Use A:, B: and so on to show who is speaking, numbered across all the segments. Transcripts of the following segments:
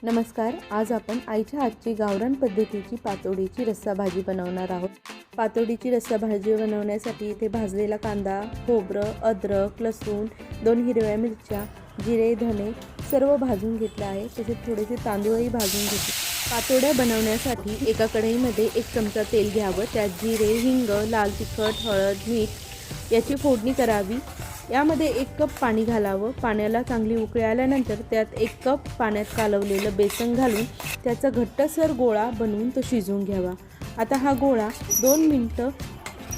A: नमस्कार. आज आपण आईच्या हातची गावरान पद्धतीची पातोडीची रस्सा भाजी बनवणार आहोत. पातोडीची रस्सा भाजी बनवण्यासाठी इथे भाजलेला कांदा, खोबरं, अद्रक, लसूण, 2 हिरव्या मिरच्या, जिरे, धने सर्व भाजून घेतले आहे. तसेच थोडेसे तांदूळही भाजून घेतले. पातोड्या बनवण्यासाठी एका कढईमध्ये 1 चमचा तेल घ्यावं. त्यात जिरे, हिंग, लाल तिखट, हळद, मीठ याची फोडणी करावी. यामध्ये 1 कप पाणी घालावं. पाण्याला चांगली उकळी आल्यानंतर त्यात 1 कप पाण्यात कालवलेलं बेसन घालून त्याचा घट्टसर गोळा बनवून तो शिजवून घ्यावा. आता हा गोळा 2 मिनिटं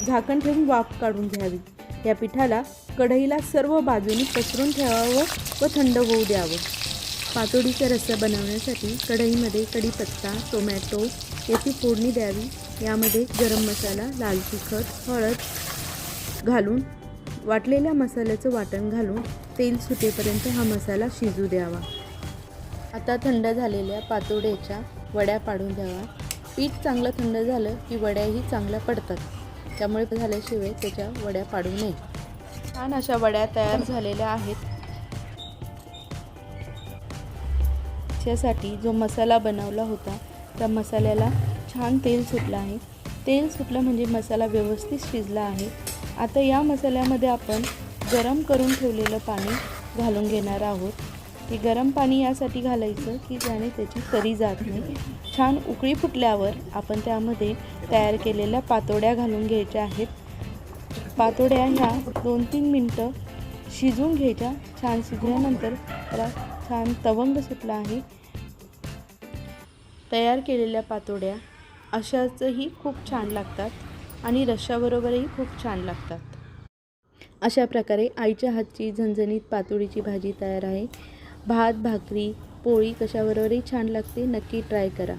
A: झाकण ठेवून वाफ काढून घ्यावी. या पिठाला कढईला सर्व बाजूनी पसरून ठेवावं व थंड होऊ द्यावं. पातोडीचा रस्सा बनवण्यासाठी कढईमध्ये कढीपत्ता, टोमॅटो याची फोडणी द्यावी. यामध्ये गरम मसाला, लाल तिखट, हळद घालून वाटलेल्या मसाल्याचं वाटण घालून तेल सुटेपर्यंत हा मसाला शिजू द्यावा. आता थंड झालेल्या पातोड्याच्या वड्या पाडून द्यावा. पीठ चांगलं थंड झालं की वड्याही चांगल्या पडतात, त्यामुळे झाल्याशिवाय त्याच्या वड्या पाडू नये. छान अशा वड्या तयार झालेल्या आहेत. त्यासाठी जो मसाला बनवला होता त्या मसाल्याला छान तेल सुटलं आहे. तेल सुटलं म्हणजे मसाला व्यवस्थित शिजला आहे. आता या मसाल्यामध्ये आपण गरम करून ठेवलेलं पाणी घालून घेणार आहोत. ते गरम पाणी यासाठी घालायचं की त्याने त्याची तरी जात नाही. छान उकळी फुटल्यावर आपण त्यामध्ये तयार केलेल्या पातोड्या घालून घ्यायच्या आहेत. पातोड्या ह्या 2-3 मिनटं शिजवून घ्यायच्या. छान शिजल्यानंतर त्याला छान तवंग सुटला आहे. तयार केलेल्या पातोड्या अशाचही खूप छान लागतात आणि रश्श्याबरोबरही खूप छान लागतात. अशा प्रकारे आईच्या हातची झणझणीत पातोडीची भाजी तयार आहे. भात, भाकरी, पोळी कशाबरोबरही छान लागते. नक्की ट्राय करा.